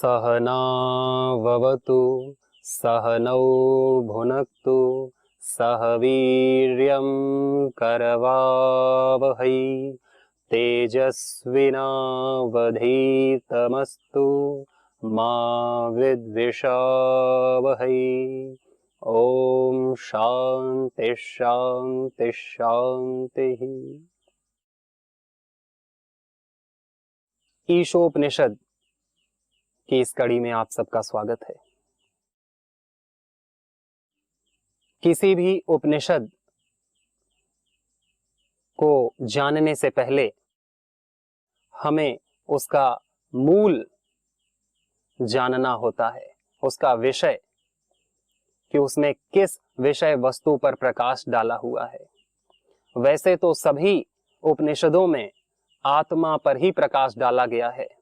सहनाववतु सहनौ भुनक्तु सह वीर्यं करवावहै तेजस्विनावधीतमस्तु मा विद्विषावहै। ओम शांति शांति शांति। ईशोपनिषद की इस कड़ी में आप सबका स्वागत है। किसी भी उपनिषद को जानने से पहले हमें उसका मूल जानना होता है, उसका विषय, कि उसमें किस विषय वस्तु पर प्रकाश डाला हुआ है। वैसे तो सभी उपनिषदों में आत्मा पर ही प्रकाश डाला गया है।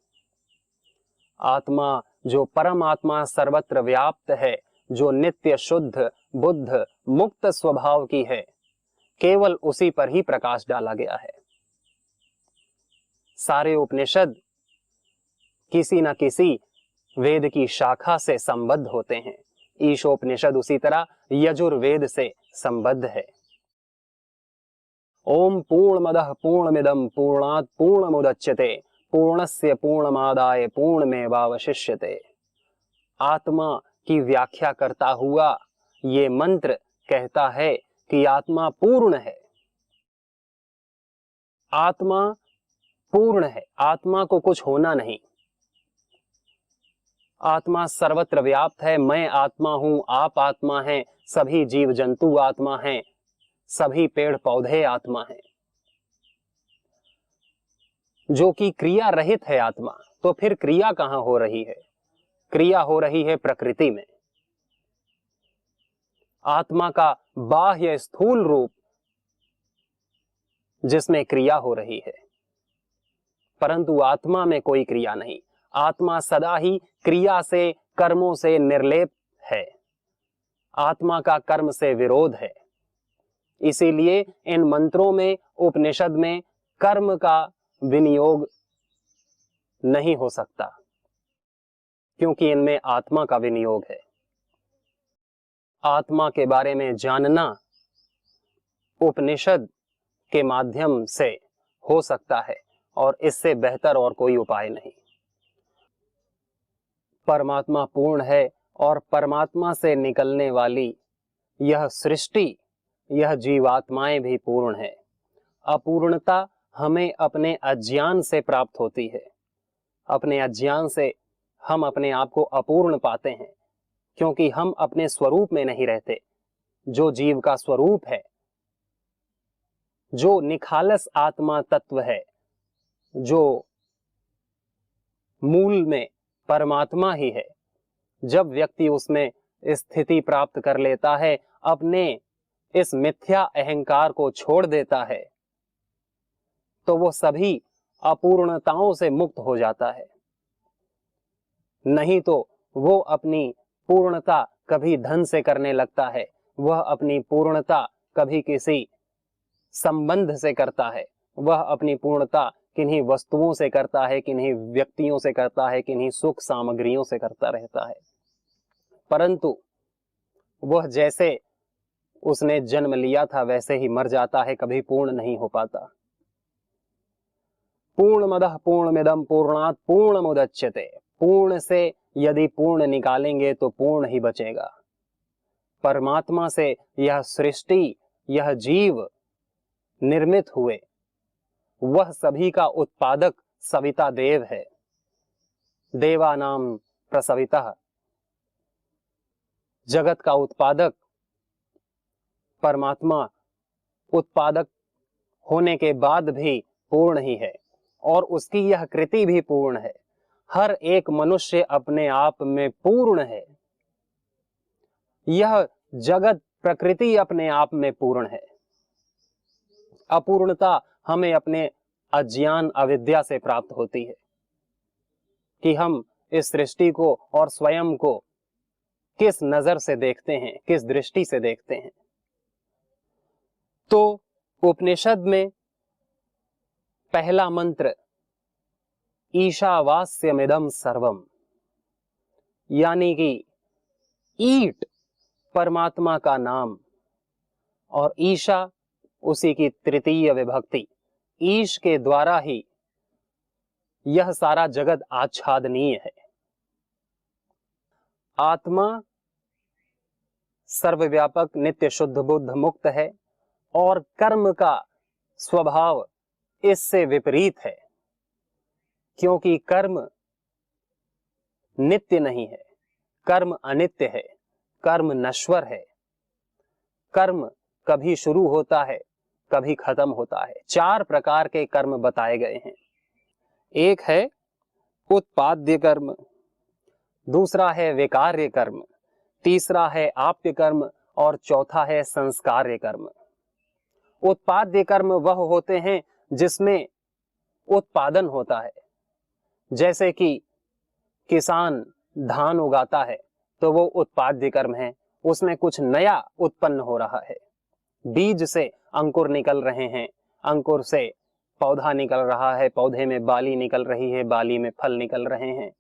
आत्मा जो परमात्मा सर्वत्र व्याप्त है, जो नित्य शुद्ध बुद्ध मुक्त स्वभाव की है, केवल उसी पर ही प्रकाश डाला गया है। सारे उपनिषद किसी न किसी वेद की शाखा से संबद्ध होते हैं। ईशोपनिषद उसी तरह यजुर्वेद से संबद्ध है। ओम पूर्णमदः पूर्णमिदं पूर्णात् पूर्णमुदच्यते पूर्णस्य पूर्णमादाय पूर्णमेवावशिष्यते। आत्मा की व्याख्या करता हुआ ये मंत्र कहता है कि आत्मा पूर्ण है। आत्मा पूर्ण है, आत्मा को कुछ होना नहीं। आत्मा सर्वत्र व्याप्त है। मैं आत्मा हूं, आप आत्मा हैं, सभी जीव जंतु आत्मा हैं, सभी पेड़ पौधे आत्मा हैं। जो कि क्रिया रहित है आत्मा, तो फिर क्रिया कहां हो रही है? क्रिया हो रही है प्रकृति में। आत्मा का बाह्य स्थूल रूप जिसमें क्रिया हो रही है, परंतु आत्मा में कोई क्रिया नहीं। आत्मा सदा ही क्रिया से, कर्मों से निर्लेप है। आत्मा का कर्म से विरोध है। इसीलिए इन मंत्रों में, उपनिषद में कर्म का विनियोग नहीं हो सकता, क्योंकि इनमें आत्मा का विनियोग है। आत्मा के बारे में जानना उपनिषद के माध्यम से हो सकता है, और इससे बेहतर और कोई उपाय नहीं। परमात्मा पूर्ण है, और परमात्मा से निकलने वाली यह सृष्टि, यह जीवात्माएं भी पूर्ण है। अपूर्णता हमें अपने अज्ञान से प्राप्त होती है। अपने अज्ञान से हम अपने आप को अपूर्ण पाते हैं, क्योंकि हम अपने स्वरूप में नहीं रहते। जो जीव का स्वरूप है, जो निखालस आत्मा तत्व है, जो मूल में परमात्मा ही है, जब व्यक्ति उसमें स्थिति प्राप्त कर लेता है, अपने इस मिथ्या अहंकार को छोड़ देता है, तो वो सभी अपूर्णताओं से मुक्त हो जाता है। नहीं तो वो अपनी पूर्णता कभी धन से करने लगता है, वह अपनी पूर्णता कभी किसी संबंध से करता है, वह अपनी पूर्णता किन्हीं वस्तुओं से करता है, किन्हीं व्यक्तियों से करता है, किन्हीं सुख सामग्रियों से करता रहता है। परंतु वह जैसे उसने जन्म लिया था वैसे ही मर जाता है, कभी पूर्ण नहीं हो पाता। पूर्णमदः पूर्णमिदं पूर्णात् पूर्णमुदच्यते। पूर्ण से यदि पूर्ण निकालेंगे तो पूर्ण ही बचेगा। परमात्मा से यह सृष्टि, यह जीव निर्मित हुए, वह सभी का उत्पादक सविता देव है। देवानाम प्रसवितः। जगत का उत्पादक परमात्मा उत्पादक होने के बाद भी पूर्ण ही है, और उसकी यह कृति भी पूर्ण है। हर एक मनुष्य अपने आप में पूर्ण है। यह जगत प्रकृति अपने आप में पूर्ण है। अपूर्णता हमें अपने अज्ञान अविद्या से प्राप्त होती है, कि हम इस सृष्टि को और स्वयं को किस नजर से देखते हैं, किस दृष्टि से देखते हैं। तो उपनिषद में पहला मंत्र ईशावास्यमिदं सर्वम, यानी कि ईट परमात्मा का नाम और ईशा उसी की तृतीय विभक्ति। ईश के द्वारा ही यह सारा जगत आच्छादनीय है। आत्मा सर्वव्यापक नित्य शुद्ध बुद्ध मुक्त है और कर्म का स्वभाव इससे विपरीत है, क्योंकि कर्म नित्य नहीं है, कर्म अनित्य है, कर्म नश्वर है, कर्म कभी शुरू होता है, कभी खत्म होता है। 4 प्रकार के कर्म बताए गए हैं। एक है उत्पाद्य कर्म, दूसरा है विकार्य कर्म, तीसरा है आप्य कर्म और चौथा है संस्कार्य कर्म। उत्पाद्य कर्म वह होते हैं जिसमें उत्पादन होता है, जैसे कि किसान धान उगाता है तो वो उत्पाद्य कर्म है, उसमें कुछ नया उत्पन्न हो रहा है। बीज से अंकुर निकल रहे हैं, अंकुर से पौधा निकल रहा है, पौधे में बाली निकल रही है, बाली में फल निकल रहे हैं,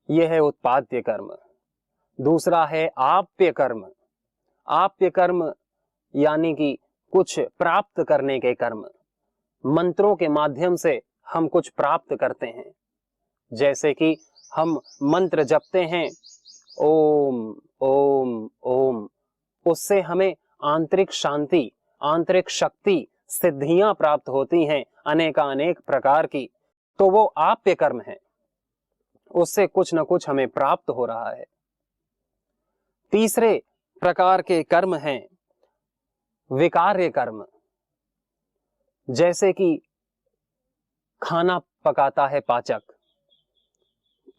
यह है उत्पाद्य कर्म। दूसरा है आप्य कर्म। आप्य कर्म यानी कि कुछ प्राप्त करने के कर्म। मंत्रों के माध्यम से हम कुछ प्राप्त करते हैं, जैसे कि हम मंत्र जपते हैं ओम ओम ओम, उससे हमें आंतरिक शांति, आंतरिक शक्ति, सिद्धियां प्राप्त होती हैं अनेक प्रकार की, तो वो आप्य कर्म है, उससे कुछ न कुछ हमें प्राप्त हो रहा है। तीसरे प्रकार के कर्म हैं विकार्य कर्म, जैसे कि खाना पकाता है पाचक,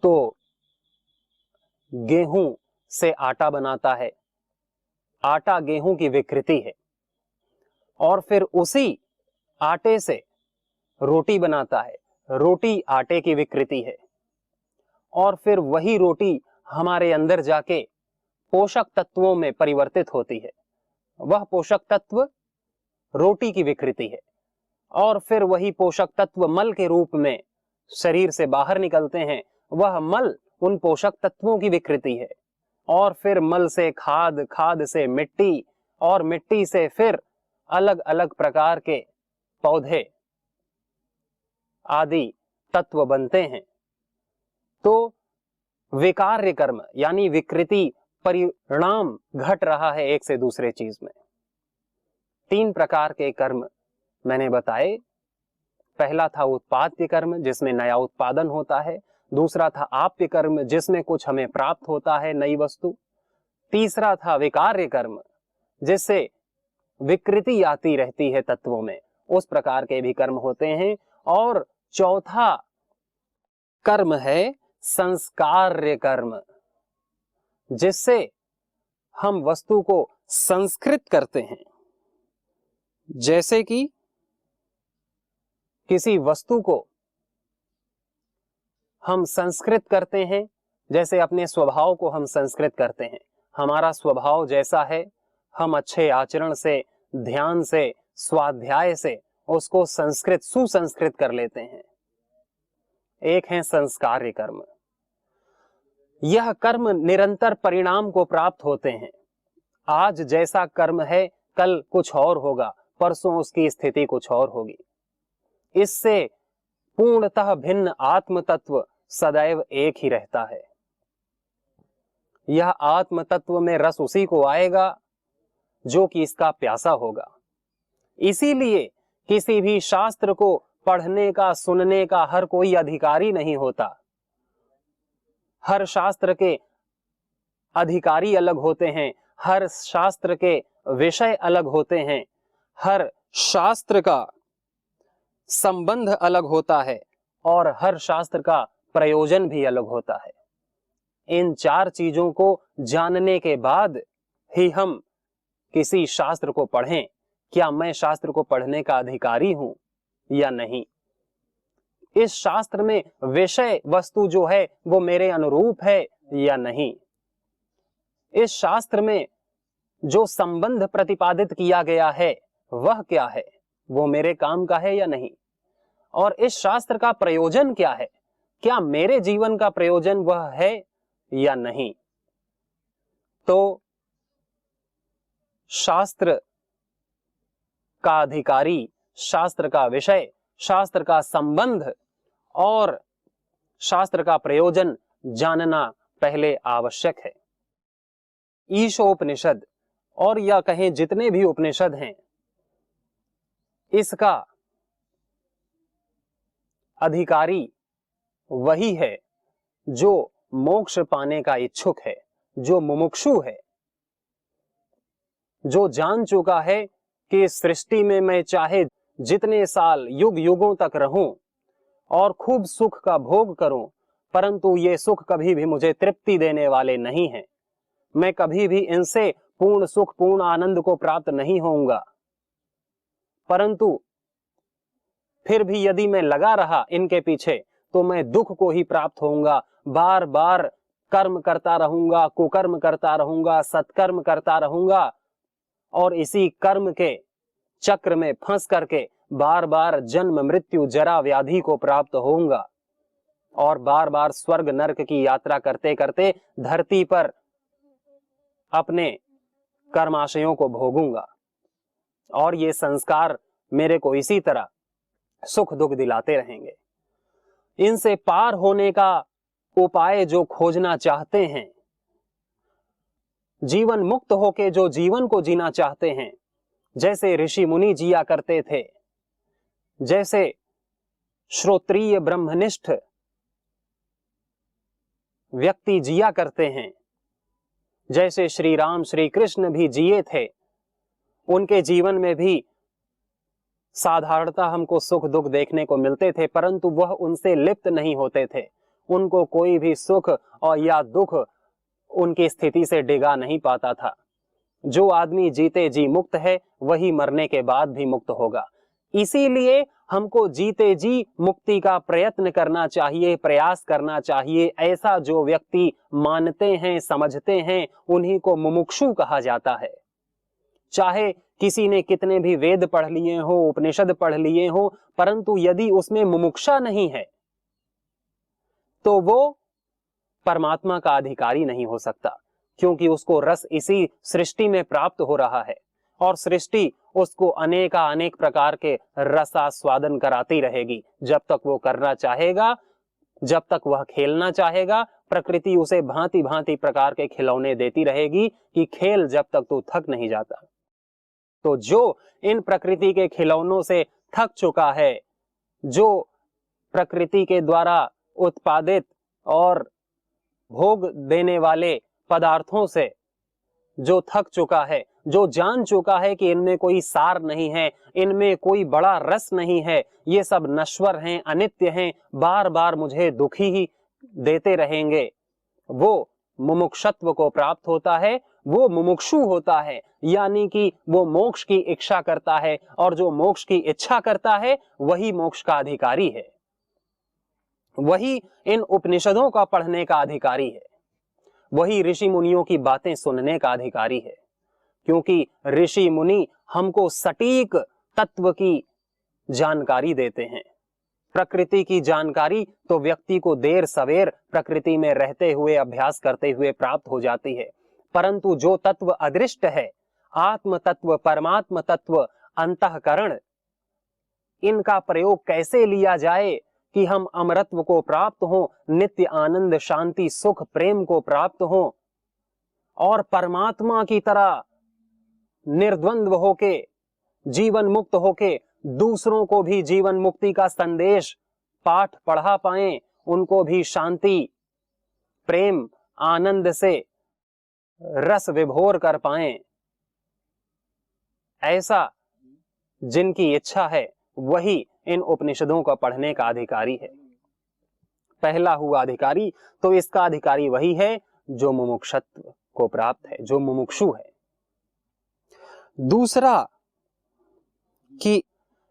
तो गेहूं से आटा बनाता है, आटा गेहूं की विकृति है, और फिर उसी आटे से रोटी बनाता है, रोटी आटे की विकृति है, और फिर वही रोटी हमारे अंदर जाके पोषक तत्वों में परिवर्तित होती है, वह पोषक तत्व रोटी की विकृति है, और फिर वही पोषक तत्व मल के रूप में शरीर से बाहर निकलते हैं, वह मल उन पोषक तत्वों की विकृति है, और फिर मल से खाद, खाद से मिट्टी, और मिट्टी से फिर अलग अलग प्रकार के पौधे आदि तत्व बनते हैं। तो विकार्य कर्म यानी विकृति, परिणाम घट रहा है एक से दूसरे चीज में। 3 प्रकार के कर्म मैंने बताए। पहला था उत्पाद्य कर्म जिसमें नया उत्पादन होता है, दूसरा था आप्य कर्म जिसमें कुछ हमें प्राप्त होता है, नई वस्तु, तीसरा था विकार्य कर्म जिससे विकृति आती रहती है तत्वों में, उस प्रकार के भी कर्म होते हैं, और चौथा कर्म है संस्कार्य कर्म, जिससे हम वस्तु को संस्कृत करते हैं। जैसे कि किसी वस्तु को हम संस्कृत करते हैं, जैसे अपने स्वभाव को हम संस्कृत करते हैं। हमारा स्वभाव जैसा है, हम अच्छे आचरण से, ध्यान से, स्वाध्याय से उसको संस्कृत, सुसंस्कृत कर लेते हैं। एक है संस्कार्य कर्म। यह कर्म निरंतर परिणाम को प्राप्त होते हैं। आज जैसा कर्म है कल कुछ और होगा, परसों उसकी स्थिति कुछ और होगी। इससे पूर्णतः भिन्न आत्म तत्व सदैव एक ही रहता है। यह आत्म तत्व में रस उसी को आएगा जो कि इसका प्यासा होगा। इसीलिए किसी भी शास्त्र को पढ़ने का, सुनने का हर कोई अधिकारी नहीं होता। हर शास्त्र के अधिकारी अलग होते हैं, हर शास्त्र के विषय अलग होते हैं, हर शास्त्र का संबंध अलग होता है, और हर शास्त्र का प्रयोजन भी अलग होता है। इन 4 चीजों को जानने के बाद ही हम किसी शास्त्र को पढ़ें। क्या मैं शास्त्र को पढ़ने का अधिकारी हूं या नहीं? इस शास्त्र में विषय वस्तु जो है वो मेरे अनुरूप है या नहीं? इस शास्त्र में जो संबंध प्रतिपादित किया गया है वह क्या है, वो मेरे काम का है या नहीं? और इस शास्त्र का प्रयोजन क्या है, क्या मेरे जीवन का प्रयोजन वह है या नहीं। तो शास्त्र का अधिकारी, शास्त्र का विषय, शास्त्र का संबंध और शास्त्र का प्रयोजन जानना पहले आवश्यक है। ईशोपनिषद और या कहें जितने भी उपनिषद हैं, इसका अधिकारी वही है जो मोक्ष पाने का इच्छुक है, जो मुमुक्षु है, जो जान चुका है कि सृष्टि में मैं चाहे जितने साल युग युगों तक रहूं और खूब सुख का भोग करूं, परंतु ये सुख कभी भी मुझे तृप्ति देने वाले नहीं हैं। मैं कभी भी इनसे पूर्ण सुख, पूर्ण आनंद को प्राप्त नहीं होऊंगा। परंतु फिर भी यदि मैं लगा रहा इनके पीछे तो मैं दुख को ही प्राप्त होऊंगा। बार बार कर्म करता रहूंगा, कुकर्म करता रहूंगा, सत्कर्म करता रहूंगा और इसी कर्म के चक्र में फंस करके बार बार जन्म मृत्यु जरा व्याधि को प्राप्त होऊंगा और बार बार स्वर्ग नरक की यात्रा करते करते धरती पर अपने कर्माशयों को भोगूंगा और ये संस्कार मेरे को इसी तरह सुख दुख दिलाते रहेंगे। इनसे पार होने का उपाय जो खोजना चाहते हैं, जीवन मुक्त होके जो जीवन को जीना चाहते हैं, जैसे ऋषि मुनि जिया करते थे, जैसे श्रोत्रिय ब्रह्मनिष्ठ व्यक्ति जिया करते हैं, जैसे श्री राम श्री कृष्ण भी जिए थे, उनके जीवन में भी साधारणता हमको सुख दुख देखने को मिलते थे, परंतु वह उनसे लिप्त नहीं होते थे। उनको कोई भी सुख और या दुख उनकी स्थिति से डिगा नहीं पाता था। जो आदमी जीते जी मुक्त है वही मरने के बाद भी मुक्त होगा। इसीलिए हमको जीते जी मुक्ति का प्रयत्न करना चाहिए, प्रयास करना चाहिए। ऐसा जो व्यक्ति मानते हैं, समझते हैं, उन्हीं को मुमुक्षु कहा जाता है। चाहे किसी ने कितने भी वेद पढ़ लिए हो, उपनिषद पढ़ लिए हो, परंतु यदि उसमें मुमुक्षा नहीं है तो वो परमात्मा का अधिकारी नहीं हो सकता, क्योंकि उसको रस इसी सृष्टि में प्राप्त हो रहा है और सृष्टि उसको अनेक प्रकार के रसास्वादन कराती रहेगी। जब तक वो करना चाहेगा, जब तक वह खेलना चाहेगा, प्रकृति उसे भांति भांति प्रकार के खिलौने देती रहेगी कि खेल जब तक तू थक नहीं जाता। तो जो इन प्रकृति के खिलौनों से थक चुका है, जो प्रकृति के द्वारा उत्पादित और भोग देने वाले पदार्थों से जो थक चुका है, जो जान चुका है कि इनमें कोई सार नहीं है, इनमें कोई बड़ा रस नहीं है, ये सब नश्वर हैं, अनित्य हैं, बार बार मुझे दुखी ही देते रहेंगे, वो मुमुक्षत्व को प्राप्त होता है, वो मुमुक्षु होता है। यानी कि वो मोक्ष की इच्छा करता है और जो मोक्ष की इच्छा करता है वही मोक्ष का अधिकारी है, वही इन उपनिषदों का पढ़ने का अधिकारी है, वही ऋषि मुनियों की बातें सुनने का अधिकारी है। क्योंकि ऋषि मुनि हमको सटीक तत्व की जानकारी देते हैं। प्रकृति की जानकारी तो व्यक्ति को देर सवेर प्रकृति में रहते हुए, अभ्यास करते हुए प्राप्त हो जाती है, परंतु जो तत्व अदृष्ट है, आत्म तत्व, परमात्म तत्व, अंतःकरण, इनका प्रयोग कैसे लिया जाए कि हम अमरत्व को प्राप्त हो, नित्य आनंद, शांति, सुख, प्रेम को प्राप्त हो और परमात्मा की तरह निर्द्वंद्व होके, जीवन मुक्त होके दूसरों को भी जीवन मुक्ति का संदेश पाठ पढ़ा पाएं, उनको भी शांति, प्रेम, आनंद से रस विभोर कर पाएं, ऐसा जिनकी इच्छा है वही इन उपनिषदों को पढ़ने का अधिकारी है। पहला हुआ अधिकारी, तो इसका अधिकारी वही है जो मुमुक्षत्व को प्राप्त है, जो मुमुक्षु है। दूसरा कि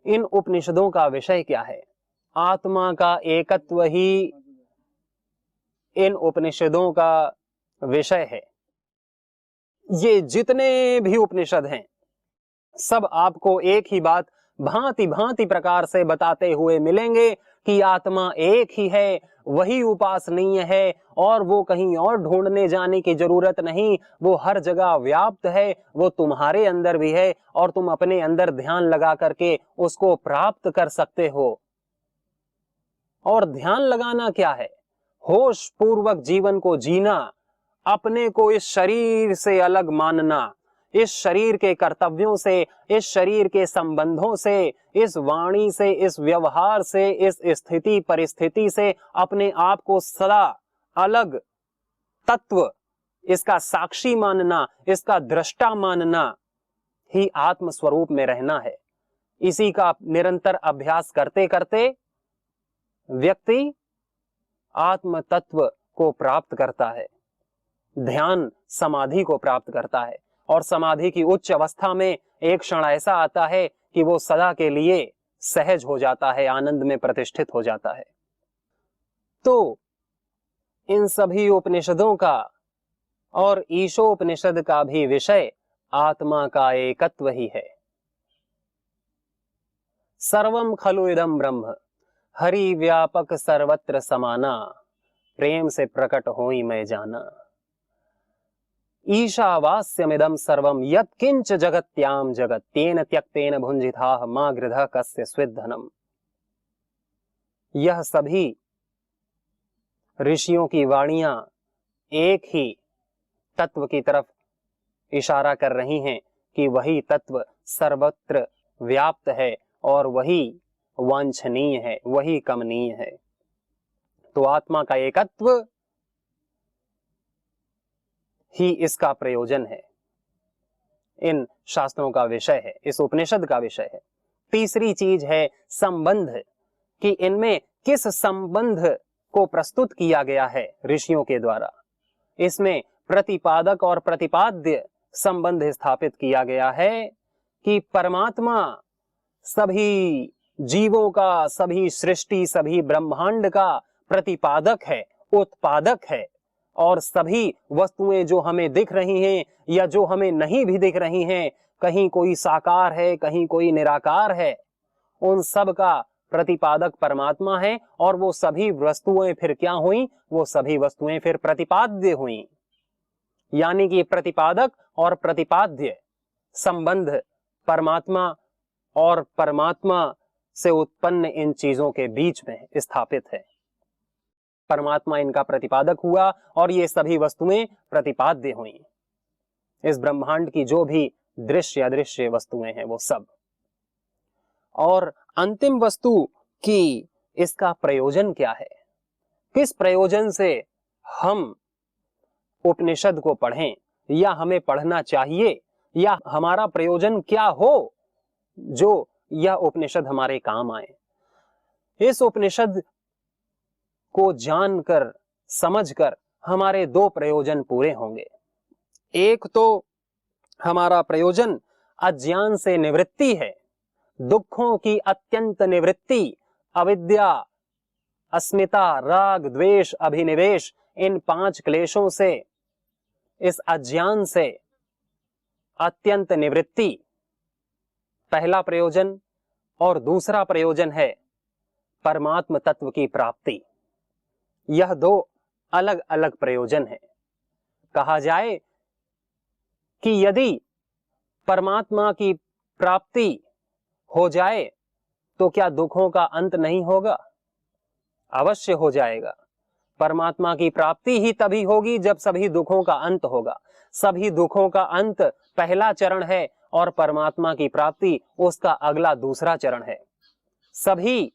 इन उपनिषदों का विषय क्या है? आत्मा का एकत्व ही इन उपनिषदों का विषय है। ये जितने भी उपनिषद हैं, सब आपको एक ही बात भांति भांति प्रकार से बताते हुए मिलेंगे कि आत्मा एक ही है, वही उपासनीय है और वो कहीं और ढूंढने जाने की जरूरत नहीं, वो हर जगह व्याप्त है, वो तुम्हारे अंदर भी है और तुम अपने अंदर ध्यान लगा करके उसको प्राप्त कर सकते हो। और ध्यान लगाना क्या है? होश पूर्वक जीवन को जीना, अपने को इस शरीर से अलग मानना, इस शरीर के कर्तव्यों से, इस शरीर के संबंधों से, इस वाणी से, इस व्यवहार से, इस स्थिति परिस्थिति से अपने आप को सदा अलग तत्व, इसका साक्षी मानना, इसका दृष्टा मानना ही आत्म स्वरूप में रहना है। इसी का निरंतर अभ्यास करते करते व्यक्ति आत्म तत्व को प्राप्त करता है, ध्यान समाधि को प्राप्त करता है और समाधि की उच्च अवस्था में एक क्षण ऐसा आता है कि वो सदा के लिए सहज हो जाता है, आनंद में प्रतिष्ठित हो जाता है। तो इन सभी उपनिषदों का और ईशोपनिषद का भी विषय आत्मा का एकत्व ही है। सर्वम खलु इदं ब्रह्म हरि व्यापक सर्वत्र समाना, प्रेम से प्रकट होई मैं जाना। ईशावास्यमिदं सर्वम यत्किंच जगत्याम जगत तेन त्यक्तेन भुंजिताः मा गृधः कस्य स्विद्धनम। यह सभी ऋषियों की वाणियां एक ही तत्व की तरफ इशारा कर रही हैं कि वही तत्व सर्वत्र व्याप्त है और वही वांछनीय है, वही कमनीय है। तो आत्मा का एकत्व ही इसका प्रयोजन है, इन शास्त्रों का विषय है, इस उपनिषद का विषय है। तीसरी चीज है संबंध, कि इनमें किस संबंध को प्रस्तुत किया गया है ऋषियों के द्वारा। इसमें प्रतिपादक और प्रतिपाद्य संबंध स्थापित किया गया है कि परमात्मा सभी जीवों का, सभी सृष्टि, सभी ब्रह्मांड का प्रतिपादक है, उत्पादक है और सभी वस्तुएं जो हमें दिख रही हैं या जो हमें नहीं भी दिख रही हैं, कहीं कोई साकार है, कहीं कोई निराकार है, उन सब का प्रतिपादक परमात्मा है और वो सभी वस्तुएं फिर क्या हुई? वो सभी वस्तुएं फिर प्रतिपाद्य हुई। यानी कि प्रतिपादक और प्रतिपाद्य संबंध परमात्मा और परमात्मा से उत्पन्न इन चीजों के बीच में स्थापित है। परमात्मा इनका प्रतिपादक हुआ और ये सभी वस्तुएं प्रतिपाद्य हुई। इस ब्रह्मांड की जो भी दृश्य अदृश्य वस्तुएं हैं वो सब। और अंतिम वस्तु की इसका प्रयोजन क्या है? किस प्रयोजन से हम उपनिषद को पढ़ें या हमें पढ़ना चाहिए या हमारा प्रयोजन क्या हो जो यह उपनिषद हमारे काम आए? इस उपनिषद को जानकर, समझकर हमारे दो प्रयोजन पूरे होंगे। एक तो हमारा प्रयोजन अज्ञान से निवृत्ति है, दुखों की अत्यंत निवृत्ति, अविद्या, अस्मिता, राग, द्वेष, अभिनिवेश, इन 5 क्लेशों से, इस अज्ञान से अत्यंत निवृत्ति पहला प्रयोजन। और दूसरा प्रयोजन है परमात्म तत्व की प्राप्ति। यह दो अलग अलग प्रयोजन है। कहा जाए कि यदि परमात्मा की प्राप्ति हो जाए तो क्या दुखों का अंत नहीं होगा? अवश्य हो जाएगा। परमात्मा की प्राप्ति ही तभी होगी जब सभी दुखों का अंत होगा। सभी दुखों का अंत पहला चरण है और परमात्मा की प्राप्ति उसका अगला दूसरा चरण है। सभी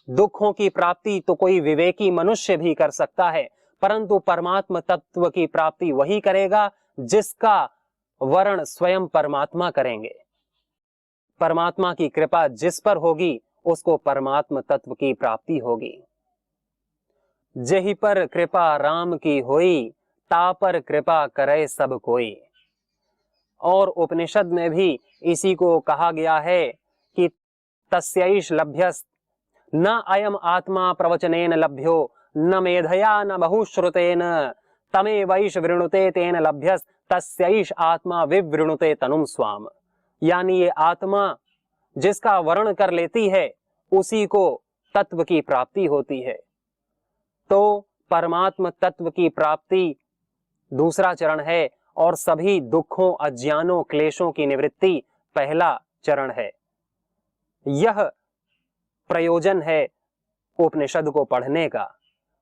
दुखों की प्राप्ति तो कोई विवेकी मनुष्य भी कर सकता है, परंतु परमात्मा तत्व की प्राप्ति वही करेगा जिसका वर्ण स्वयं परमात्मा करेंगे। परमात्मा की कृपा जिस पर होगी उसको परमात्मा तत्व की प्राप्ति होगी। जेहि पर कृपा राम की होई, ता पर कृपा करे सब कोई। और उपनिषद में भी इसी को कहा गया है कि तस्यैष लभ्यस् न अयम आत्मा प्रवचनेन लभ्यो न मेधया न बहुश्रुतेन तमेवैष वृणुते तेन लभ्यस् तस्यैष आत्मा विवृणुते तनुम स्वाम। यानी ये आत्मा जिसका वर्ण कर लेती है उसी को तत्व की प्राप्ति होती है। तो परमात्म तत्व की प्राप्ति दूसरा चरण है और सभी दुखों, अज्ञानों, क्लेशों की निवृत्ति पहला चरण है। यह प्रयोजन है उपनिषद को पढ़ने का।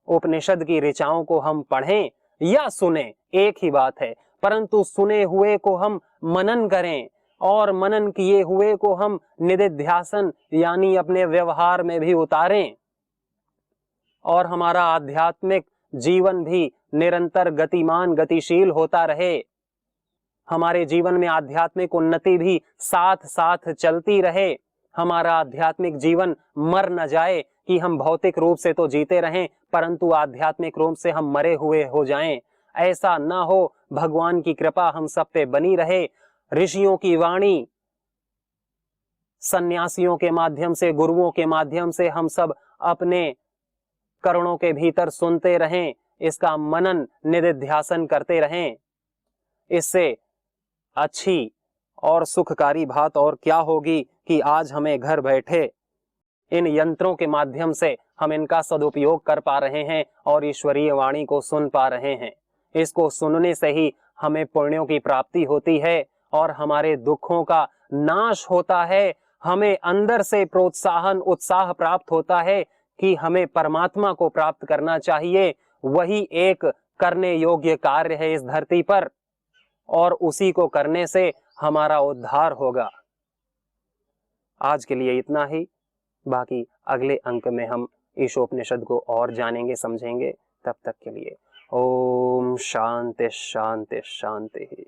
उपनिषद की ऋचाओं को हम पढ़ें या सुने, एक ही बात है, परंतु सुने हुए को हम मनन करें और मनन किए हुए को हम निधिध्यासन यानी अपने व्यवहार में भी उतारें और हमारा आध्यात्मिक जीवन भी निरंतर गतिमान, गतिशील होता रहे। हमारे जीवन में आध्यात्मिक उन्नति भी साथ साथ चलती रहे। हमारा आध्यात्मिक जीवन मर न जाए कि हम भौतिक रूप से तो जीते रहें परंतु आध्यात्मिक रूप से हम मरे हुए हो जाएं। ऐसा न हो। भगवान की कृपा हम सब पे बनी रहे। ऋषियों की वाणी सन्यासियों के माध्यम से, गुरुओं के माध्यम से हम सब अपने करणों के भीतर सुनते रहें, इसका मनन निधिध्यासन करते रहें। इससे अच्छी और सुखकारी बात और क्या होगी कि आज हमें घर बैठे इन यंत्रों के माध्यम से हम इनका सदुपयोग कर पा रहे हैं और ईश्वरीय वाणी को सुन पा रहे हैं। इसको सुनने से ही हमें पुण्यों की प्राप्ति होती है और हमारे दुखों का नाश होता है। हमें अंदर से प्रोत्साहन, उत्साह प्राप्त होता है कि हमें परमात्मा को प्राप्त करना चाहिए। वही एक करने योग्य कार्य है इस धरती पर और उसी को करने से हमारा उद्धार होगा। आज के लिए इतना ही। बाकी अगले अंक में हम ईशोपनिषद को और जानेंगे, समझेंगे। तब तक के लिए ओम शांति शांति शांति।